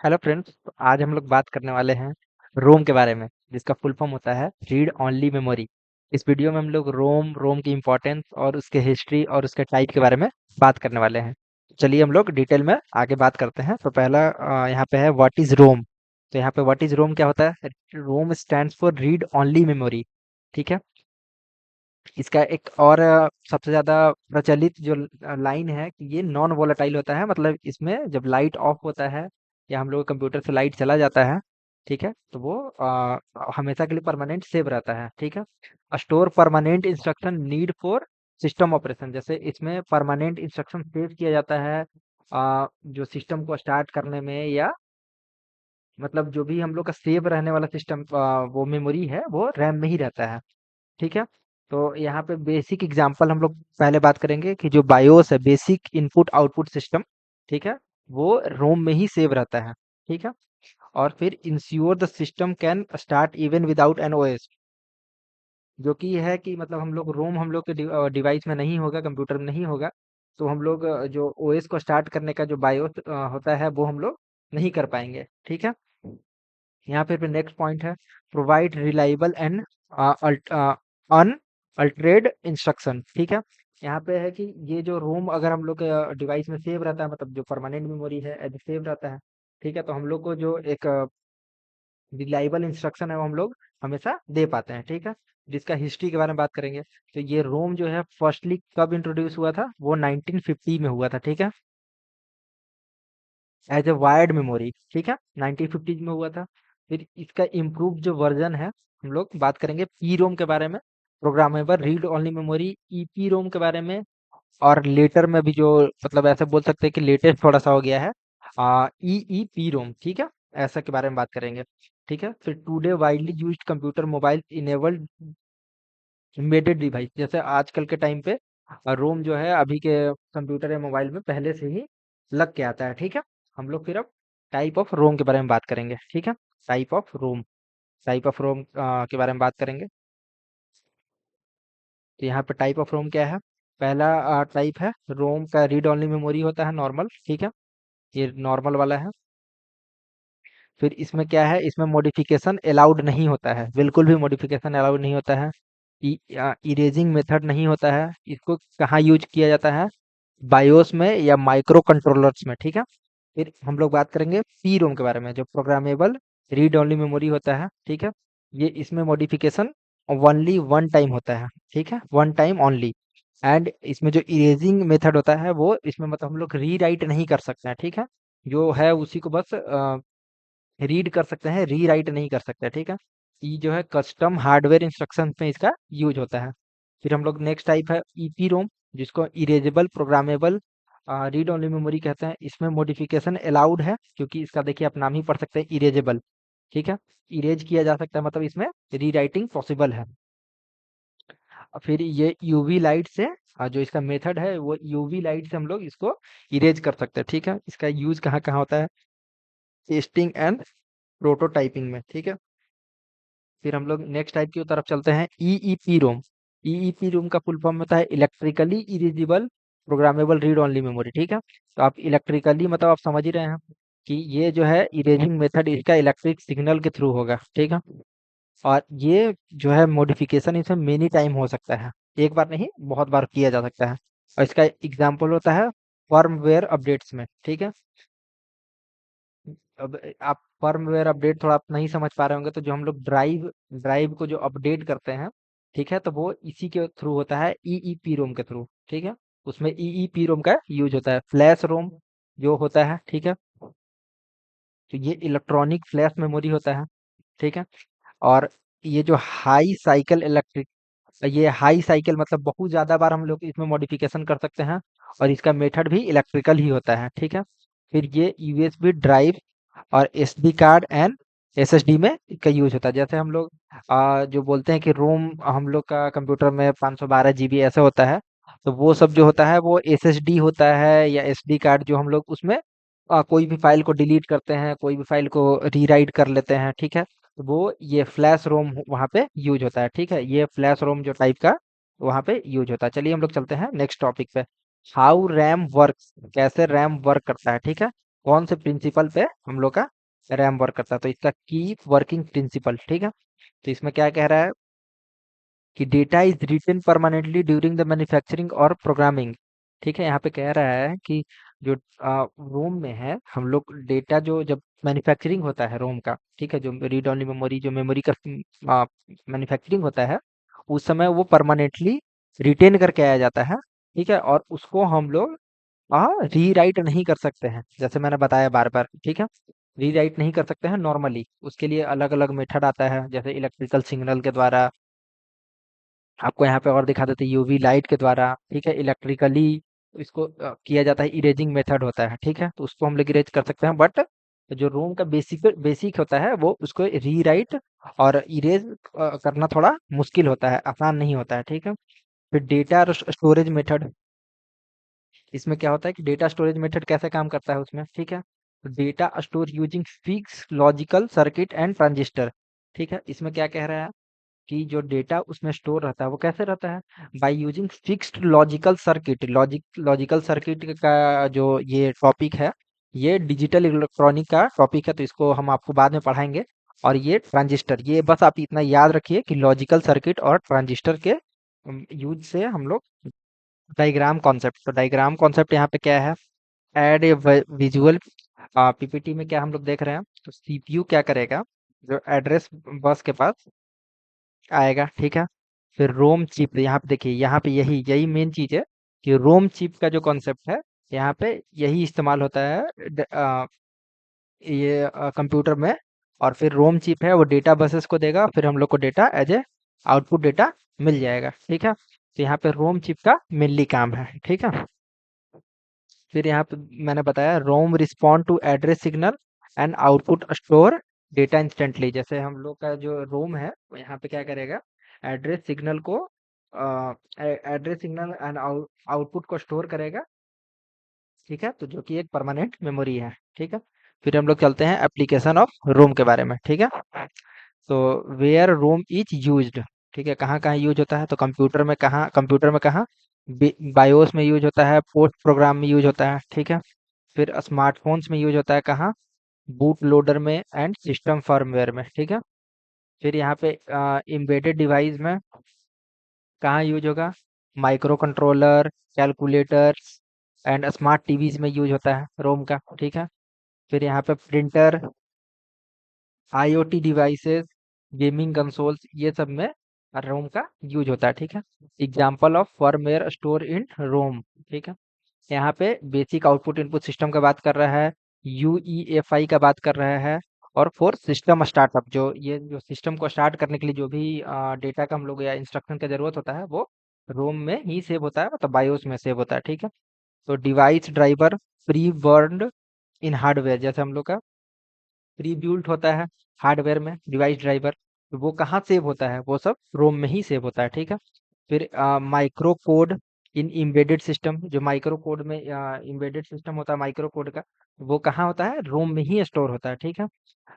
Hello friends. तो आज हम लोग बात करने वाले हैं रोम के बारे में, जिसका फुल फॉर्म होता है रीड ओनली मेमोरी। इस वीडियो में हम लोग रोम की इम्पोर्टेंस और उसके हिस्ट्री और उसके टाइप के बारे में बात करने वाले हैं। चलिए हम लोग डिटेल में आगे बात करते हैं। तो पहला यहाँ पे है व्हाट इज रोम। तो यहाँ पे व्हाट इज रोम क्या होता है? रोम stands for read only memory. ठीक है। इसका एक और सबसे ज़्यादा प्रचलित जो लाइन है कि ये नॉन वोलेटाइल होता है। मतलब इसमें जब लाइट ऑफ होता है या हम लोग कंप्यूटर से लाइट चला जाता है, ठीक है, तो वो हमेशा के लिए परमानेंट सेव रहता है। ठीक है। Store permanent instruction need for system operation. जैसे इसमें परमानेंट इंस्ट्रक्शन सेव किया जाता है जो सिस्टम को स्टार्ट करने में, या मतलब जो भी हम लोग का सेव रहने वाला सिस्टम वो मेमोरी है वो रैम में ही रहता है। ठीक है। तो यहाँ पे बेसिक एग्जांपल हम लोग पहले बात करेंगे कि जो बायोस है, बेसिक इनपुट आउटपुट सिस्टम, ठीक है, वो रोम में ही सेव रहता है। ठीक है। और फिर ensure the system can start even without an OS. जो कि ये है कि मतलब हम लोग रोम हम लोग के डिवाइस में नहीं होगा, कंप्यूटर में नहीं होगा, तो हम लोग जो ओएस को स्टार्ट करने का जो बायोस होता है वो हम लोग नहीं कर पाएंगे। ठीक है। यहाँ पे नेक्स्ट पॉइंट है provide reliable and unaltered instruction. ठीक है। यहाँ पे है कि ये जो रोम अगर हम लोग के डिवाइस में सेव रहता है, मतलब जो परमानेंट मेमोरी है एज सेव रहता है, ठीक है, तो हम लोग को जो एक रिलायबल इंस्ट्रक्शन है वो हम लोग हमेशा दे पाते हैं। ठीक है। जिसका हिस्ट्री के बारे में बात करेंगे, तो ये रोम जो है फर्स्टली कब इंट्रोड्यूस हुआ था? वो 1950 में हुआ था। ठीक है। As a wired memory. ठीक है। 1950 में हुआ था। फिर इसका इम्प्रूव जो वर्जन है, हम लोग बात करेंगे पी रोम के बारे में, programmable read only memory, EPROM के बारे में। और लेटर में भी जो मतलब ऐसे बोल सकते हैं कि लेटेस्ट थोड़ा सा हो गया है ई पी रोम। ठीक है। ऐसा के बारे में बात करेंगे। ठीक है। फिर today widely used computer mobile enabled embedded device. जैसे आजकल के टाइम पे रोम जो है अभी के कंप्यूटर या मोबाइल में पहले से ही लग के आता है। ठीक है। हम लोग फिर अब टाइप ऑफ रोम के बारे में बात करेंगे। ठीक है। Type of ROM, type of ROM के बारे में बात करेंगे। तो यहाँ पे टाइप ऑफ रोम क्या है? पहला टाइप है रोम का रीड ओनली मेमोरी होता है, नॉर्मल। ठीक है। ये नॉर्मल वाला है। फिर इसमें क्या है, इसमें मॉडिफिकेशन अलाउड नहीं होता है, बिल्कुल भी मॉडिफिकेशन अलाउड नहीं होता है। इरेजिंग मेथड नहीं होता है। इसको कहाँ यूज किया जाता है? बायोस में या माइक्रो कंट्रोलर्स में। ठीक है। फिर हम लोग बात करेंगे पी रोम के बारे में, जो प्रोग्रामेबल रीड ओनली मेमोरी होता है। ठीक है। ये इसमें मॉडिफिकेशन ओनली वन टाइम होता है। ठीक है। One time only. एंड इसमें जो इरेजिंग मेथड होता है वो इसमें मतलब हम लोग रीराइट नहीं कर सकते हैं। ठीक है। जो है उसी को बस रीड कर सकते हैं, रीराइट नहीं कर सकते। ठीक है। ये जो है कस्टम हार्डवेयर इंस्ट्रक्शन में इसका यूज होता है। फिर हम लोग नेक्स्ट टाइप है ईपी रोम, जिसको erasable programmable read only memory कहते हैं। इसमें मॉडिफिकेशन अलाउड है, क्योंकि इसका देखिए आप नाम ही पढ़ सकते हैं इरेजेबल। ठीक है। इरेज किया जा सकता है, मतलब इसमें रीराइटिंग पॉसिबल है। और फिर ये यूवी लाइट से जो इसका मेथड है वो यूवी लाइट से हम लोग इसको इरेज कर सकते हैं। ठीक है। इसका यूज कहाँ कहाँ होता है? टेस्टिंग एंड प्रोटोटाइपिंग में। ठीक है। फिर हम लोग नेक्स्ट टाइप की तरफ चलते हैं ईईपी रोम। ईईपी रोम का फुल फॉर्म होता है electrically erasable programmable read only memory. ठीक है। तो आप इलेक्ट्रिकली मतलब आप समझ ही रहे हैं कि ये जो है इरेजिंग मेथड इसका इलेक्ट्रिक सिग्नल के थ्रू होगा। ठीक है। और ये जो है मॉडिफिकेशन इसमें मेनी टाइम हो सकता है, एक बार नहीं बहुत बार किया जा सकता है। और इसका एग्जाम्पल होता है फर्मवेयर अपडेट्स में। ठीक है। अब आप फर्मवेयर अपडेट थोड़ा आप नहीं समझ पा रहे होंगे, तो जो हम लोग ड्राइव ड्राइव को जो अपडेट करते हैं, ठीक है, तो वो इसी के थ्रू होता है, ईईपी रोम के थ्रू। ठीक है। उसमें ईईपी रोम का यूज होता है। फ्लैश रोम जो होता है, ठीक है, तो ये इलेक्ट्रॉनिक फ्लैश मेमोरी होता है। ठीक है। और ये जो हाई साइकिल इलेक्ट्रिक, ये हाई साइकिल मतलब बहुत ज्यादा बार हम लोग इसमें मॉडिफिकेशन कर सकते हैं, और इसका मेथड भी इलेक्ट्रिकल ही होता है। ठीक है। फिर ये यूएसबी ड्राइव और एसडी कार्ड एंड एसएसडी में इसका यूज होता है। जैसे हम लोग जो बोलते हैं कि रोम हम लोग का कंप्यूटर में 512 जीबी ऐसे होता है, तो वो सब जो होता है वो एसएसडी होता है या एसडी कार्ड, जो हम लोग उसमें कोई भी फाइल को डिलीट करते हैं, कोई भी फाइल को रीराइट कर लेते हैं। ठीक है। तो वो ये फ्लैश रोम वहाँ पे यूज होता है। ठीक है। ये फ्लैश रोम जो टाइप का वहाँ पे यूज होता है। चलिए हम लोग चलते हैं नेक्स्ट टॉपिक पे, हाउ रैम वर्क, कैसे रैम वर्क करता है। ठीक है। कौन से प्रिंसिपल पे हम लोग का रैम वर्क करता है, तो इसका कीप वर्किंग प्रिंसिपल, ठीक है। तो इसमें क्या कह रहा है कि data is written permanently during the manufacturing और प्रोग्रामिंग, ठीक है। यहाँ पे कह रहा है कि जो रोम में है हम लोग डेटा जो जब मैन्युफैक्चरिंग होता है रोम का, ठीक है, जो रीड ओनली मेमोरी जो मेमोरी का मैन्युफैक्चरिंग होता है, उस समय वो परमानेंटली रिटेन करके आया जाता है, ठीक है। और उसको हम लोग रीराइट नहीं कर सकते हैं, जैसे मैंने बताया बार बार, ठीक है। रीराइट नहीं कर सकते हैं नॉर्मली, उसके लिए अलग अलग मेथड आता है, जैसे इलेक्ट्रिकल सिग्नल के द्वारा, आपको यहाँ पे और दिखा देते हैं यूवी लाइट के द्वारा, ठीक है। इलेक्ट्रिकली इसको किया जाता है, इरेजिंग मेथड होता है, ठीक है। तो उसको हम लोग इरेज कर सकते हैं, बट जो रोम का बेसिक बेसिक होता है वो उसको रीराइट और इरेज करना थोड़ा मुश्किल होता है, आसान नहीं होता है, ठीक है। फिर डेटा स्टोरेज मेथड, इसमें क्या होता है कि डेटा स्टोरेज मेथड कैसे काम करता है उसमें, ठीक है। तो data store using fix logical circuit and transistor, ठीक है। इसमें क्या कह रहा है कि जो डेटा उसमें स्टोर रहता है वो कैसे रहता है, by using fixed logical circuit. Logical circuit का जो ये टॉपिक है, ये डिजिटल इलेक्ट्रॉनिक का टॉपिक है, तो इसको हम आपको बाद में पढ़ाएंगे। और ये ट्रांजिस्टर, ये बस आप इतना याद रखिए कि लॉजिकल सर्किट और ट्रांजिस्टर के यूज से हम लोग डायग्राम कॉन्सेप्ट, तो डायग्राम कॉन्सेप्ट यहाँ पे क्या है, एड ए विजुअल। पीपीटी में क्या हम लोग देख रहे हैं, तो सीपीयू क्या करेगा, जो एड्रेस बस के पास आएगा, ठीक है। फिर रोम चिप, यहाँ पे देखिए, यहाँ पे यही यही मेन चीज है कि रोम चिप का जो कॉन्सेप्ट है, यहाँ पे यही इस्तेमाल होता है ये कंप्यूटर में। और फिर रोम चिप है वो डेटा बसेस को देगा, फिर हम लोग को data as a output data मिल जाएगा, ठीक है। तो यहाँ पे रोम चिप का मेनली काम है, ठीक है। फिर यहाँ पे मैंने बताया ROM respond to address signal and output store data instantly, जैसे हम लोग का जो रोम है वो यहाँ पे क्या करेगा, एड्रेस सिग्नल को एड्रेस सिग्नल एंड आउटपुट को स्टोर करेगा, ठीक है। तो जो कि एक परमानेंट मेमोरी है, ठीक है। फिर हम लोग चलते हैं एप्लीकेशन ऑफ रोम के बारे में, ठीक है। तो वेयर रोम इज यूज्ड, ठीक है, कहाँ कहाँ यूज होता है, तो कंप्यूटर में कहाँ, बायोस में यूज होता है, पोस्ट प्रोग्राम में यूज होता है, ठीक है। फिर स्मार्टफ़ोन्स में यूज़ होता है कहाँ? बूट लोडर में एंड सिस्टम फर्मवेयर में, ठीक है। फिर यहाँ पे एम्बेडेड डिवाइस में कहाँ यूज़ होगा? Micro controller, calculators and smart TVs में यूज़ होता है रोम का, ठीक है। फिर यहाँ पे printer, IoT devices, gaming consoles, ये सब में रोम का यूज़ होता है, ठीक है। Example of firmware store in ROM, ठीक है। यहाँ पे बेसिक आउटपुट इनपुट सिस्टम का बात कर रहा है, यूईएफआई का बात कर रहा है, और फोर सिस्टम स्टार्टअप, जो ये जो सिस्टम को स्टार्ट करने के लिए जो भी डेटा का हम लोग या इंस्ट्रक्शन का जरूरत होता है वो रोम में ही सेव होता है, मतलब बायोस में सेव होता है, ठीक है। तो डिवाइस ड्राइवर प्री बर्न्ड इन हार्डवेयर, जैसे हम लोग का प्री बिल्ट होता है हार्डवेयर में डिवाइस ड्राइवर, तो वो कहाँ सेव होता है, वो सब रोम में ही सेव होता है, ठीक है। फिर माइक्रो कोड इन एम्बेडेड सिस्टम, जो माइक्रो कोड में एम्बेडेड सिस्टम होता है माइक्रो कोड का, वो कहाँ होता है, रोम में ही स्टोर होता है, ठीक है।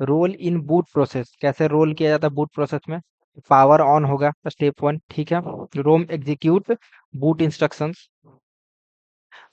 रोल इन बूट प्रोसेस, कैसे रोल किया जाता है बूट प्रोसेस में, पावर ऑन होगा स्टेप वन, ठीक है। रोम एग्जीक्यूट बूट इंस्ट्रक्शंस,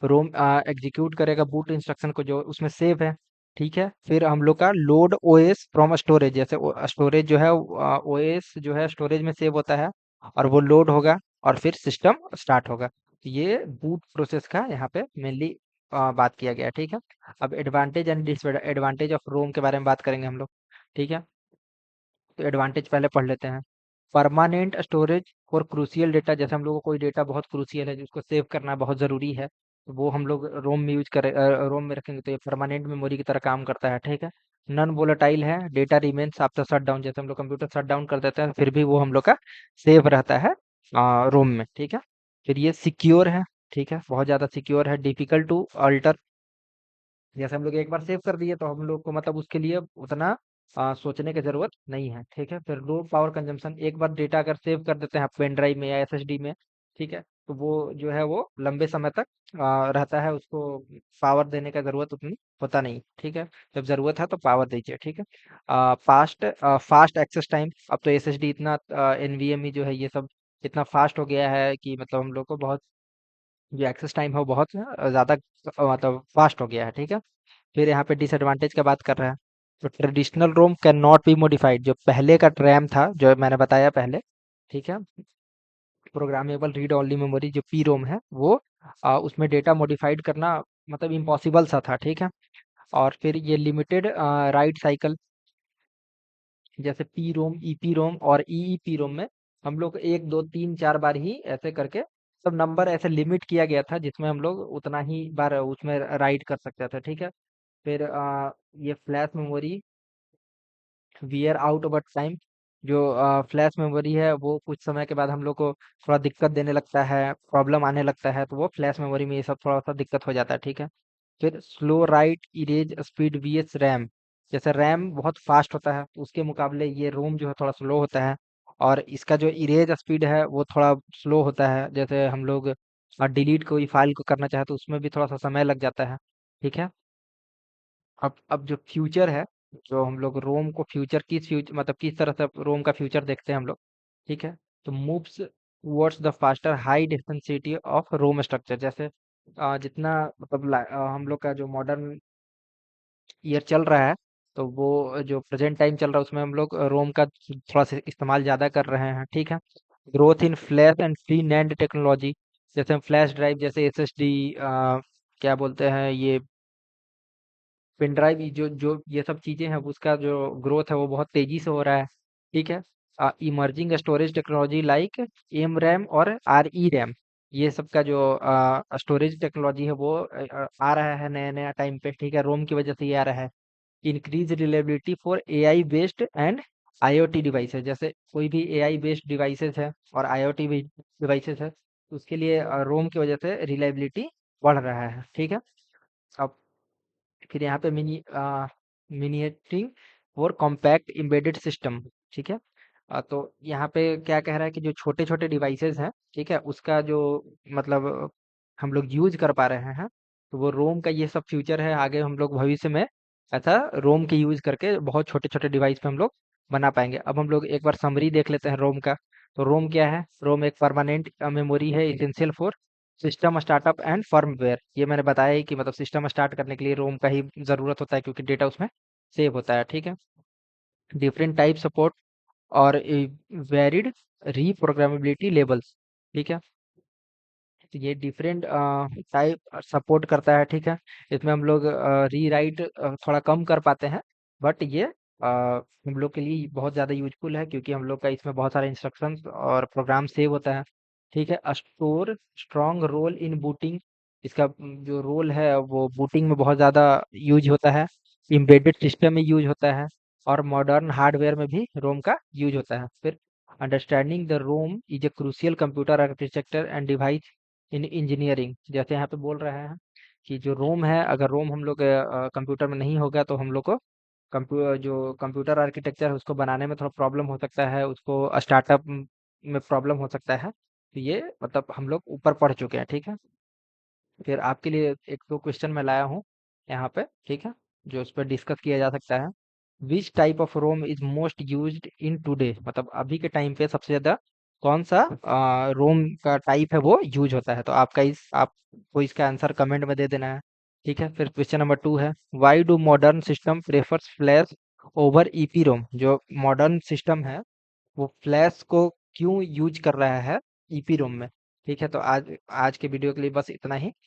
रोम एग्जीक्यूट करेगा बूट इंस्ट्रक्शन को जो उसमें सेव है, ठीक है। फिर हम लोग का लोड ओएस फ्रॉम स्टोरेज, जैसे स्टोरेज जो है ओएस जो है स्टोरेज में सेव होता है, और वो लोड होगा और फिर सिस्टम स्टार्ट होगा, तो ये बूट प्रोसेस का यहाँ पे मेनली बात किया गया है, ठीक है। अब advantage and disadvantage of ROM के बारे में बात करेंगे हम लोग, ठीक है। तो एडवांटेज पहले पढ़ लेते हैं। Permanent storage for crucial data, जैसे हम लोग को कोई डेटा बहुत क्रूशियल है जिसको सेव करना बहुत ज़रूरी है, तो वो हम लोग रोम में यूज करें, रोम में रखेंगे तो ये परमानेंट मेमोरी की तरह काम करता है, ठीक है। नॉन वोलेटाइल है, data remains after shut down, जैसे हम लोग कंप्यूटर शट डाउन कर देते हैं फिर भी वो हम लोग का सेव रहता है रोम में, ठीक है। फिर ये सिक्योर है, ठीक है, बहुत ज़्यादा सिक्योर है, डिफिकल्ट टू अल्टर, जैसे हम लोग एक बार सेव कर दिए तो हम लोग को मतलब उसके लिए उतना सोचने की जरूरत नहीं है, ठीक है। फिर लो पावर कंजम्पशन, एक बार डेटा अगर सेव कर देते हैं पेन ड्राइव में या एसएसडी में, ठीक है, तो वो जो है वो लंबे समय तक रहता है, उसको पावर देने का जरूरत उतनी होता नहीं, ठीक है। जब जरूरत है तो पावर दीजिए, ठीक है। फास्ट फास्ट एक्सेस टाइम, अब तो एसएसडी इतना एनवीएमई जो है ये सब इतना फास्ट हो गया है कि मतलब हम लोग को बहुत जो एक्सेस टाइम है वो बहुत ज़्यादा मतलब फास्ट हो गया है, ठीक है। फिर यहाँ पे डिसएडवांटेज का बात कर रहा है। तो traditional ROM can not be modified, जो पहले का रैम था जो मैंने बताया पहले, ठीक है, प्रोग्रामेबल रीड ओनली मेमोरी जो पी रोम है वो उसमें डेटा मॉडिफाइड करना मतलब इम्पॉसिबल सा था, ठीक है। और फिर ये लिमिटेड राइट साइकिल, जैसे पी रोम, ईपी रोम और ईईपी रोम में हम लोग 1 2 3 4 बार ही ऐसे करके सब नंबर ऐसे लिमिट किया गया था, जिसमें हम लोग उतना ही बार उसमें राइट कर सकते थे, ठीक है। फिर ये flash memory wear out over time, जो फ्लैश मेमोरी है वो कुछ समय के बाद हम लोग को थोड़ा दिक्कत देने लगता है, प्रॉब्लम आने लगता है, तो वो फ्लैश मेमोरी में ये सब थोड़ा सा दिक्कत हो जाता है, ठीक है। फिर slow write erase speed vs RAM, जैसे रैम बहुत फास्ट होता है तो उसके मुकाबले ये रोम जो है थोड़ा स्लो होता है, और इसका जो इरेज स्पीड है वो थोड़ा स्लो होता है। जैसे हम लोग डिलीट कोई फाइल को करना चाहे तो उसमें भी थोड़ा सा समय लग जाता है, ठीक है। अब जो फ्यूचर है, जो हम लोग रोम को फ्यूचर किस फ्यूचर मतलब किस तरह से रोम का फ्यूचर देखते हैं हम लोग, ठीक है। तो moves towards the faster high density of ROM structure, जैसे जितना मतलब हम लोग का जो मॉडर्न ईयर चल रहा है, तो वो जो प्रेजेंट टाइम चल रहा है उसमें हम लोग रोम का थोड़ा सा इस्तेमाल ज़्यादा कर रहे हैं, ठीक है। Growth in flash and free NAND technology, जैसे हम फ्लैश ड्राइव जैसे एसएसडी क्या बोलते हैं ये पेन ड्राइव, जो जो ये सब चीजें हैं उसका जो ग्रोथ है वो बहुत तेजी से हो रहा है, ठीक है। Emerging storage technology like M RAM और आर ई रैम, ये सब का जो स्टोरेज टेक्नोलॉजी है वो आ रहा है नया नया टाइम पे, ठीक है, रोम की वजह से ये आ रहा है। Increase reliability for AI based and IoT devices, जैसे कोई भी एआई बेस्ड डिवाइसेस है और आईओटी डिवाइसेस है तो उसके लिए रोम की वजह से रिलायबिलिटी बढ़ रहा है, ठीक है। अब फिर यहाँ पे मिनिएटिंग और कॉम्पैक्ट एम्बेडेड सिस्टम, ठीक है। तो यहाँ पे क्या कह रहा है कि जो छोटे छोटे डिवाइसेस हैं, ठीक है, उसका जो मतलब हम लोग यूज कर पा रहे हैं, तो वो रोम का ये सब फ्यूचर है, आगे हम लोग भविष्य में ऐसा रोम के यूज करके बहुत छोटे छोटे डिवाइस पे हम लोग बना पाएंगे। अब हम लोग एक बार समरी देख लेते हैं रोम का। तो रोम क्या है? रोम एक परमानेंट मेमोरी है, essential for system startup and firmware. ये मैंने बताया ही कि मतलब सिस्टम स्टार्ट करने के लिए रोम का ही ज़रूरत होता है, क्योंकि डेटा उसमें सेव होता है, ठीक है। डिफरेंट टाइप सपोर्ट और वेरिड रीप्रोग्रामेबिलिटी लेवल्स, ठीक है। तो ये डिफरेंट टाइप सपोर्ट करता है, ठीक है। इसमें हम लोग रीराइट थोड़ा कम कर पाते हैं, बट ये हम लोग के लिए बहुत ज़्यादा यूजफुल है, क्योंकि हम लोग का इसमें बहुत सारे इंस्ट्रक्शंस और प्रोग्राम सेव होता है, ठीक है। Store strong role in booting, इसका जो रोल है वो बूटिंग में बहुत ज़्यादा यूज होता है, एम्बेडेड सिस्टम में यूज होता है, और मॉडर्न हार्डवेयर में भी रोम का यूज होता है। फिर understanding the ROM is a crucial computer architecture and device in engineering, जैसे यहाँ पे बोल रहे हैं कि जो रोम है, अगर रोम हम लोग कंप्यूटर में नहीं होगा तो हम लोग को जो कंप्यूटर आर्किटेक्चर है उसको बनाने में थोड़ा प्रॉब्लम हो सकता है, उसको स्टार्टअप में प्रॉब्लम हो सकता है। तो ये मतलब हम लोग ऊपर पढ़ चुके हैं, ठीक है। फिर आपके लिए एक दो क्वेश्चन मैं लाया हूँ यहाँ पे, ठीक है, जो उस पर डिस्कस किया जा सकता है। Which type of ROM is most used in today, मतलब अभी के टाइम पे सबसे ज्यादा कौन सा रोम का टाइप है वो यूज होता है। तो आपको इसका आंसर कमेंट में दे देना है, ठीक है। फिर क्वेश्चन नंबर 2 है, why do modern system prefers flash over EPROM, जो मॉडर्न सिस्टम है वो फ्लैश को क्यों यूज कर रहा है ईपी रोम में, ठीक है। तो आज आज के वीडियो के लिए बस इतना ही।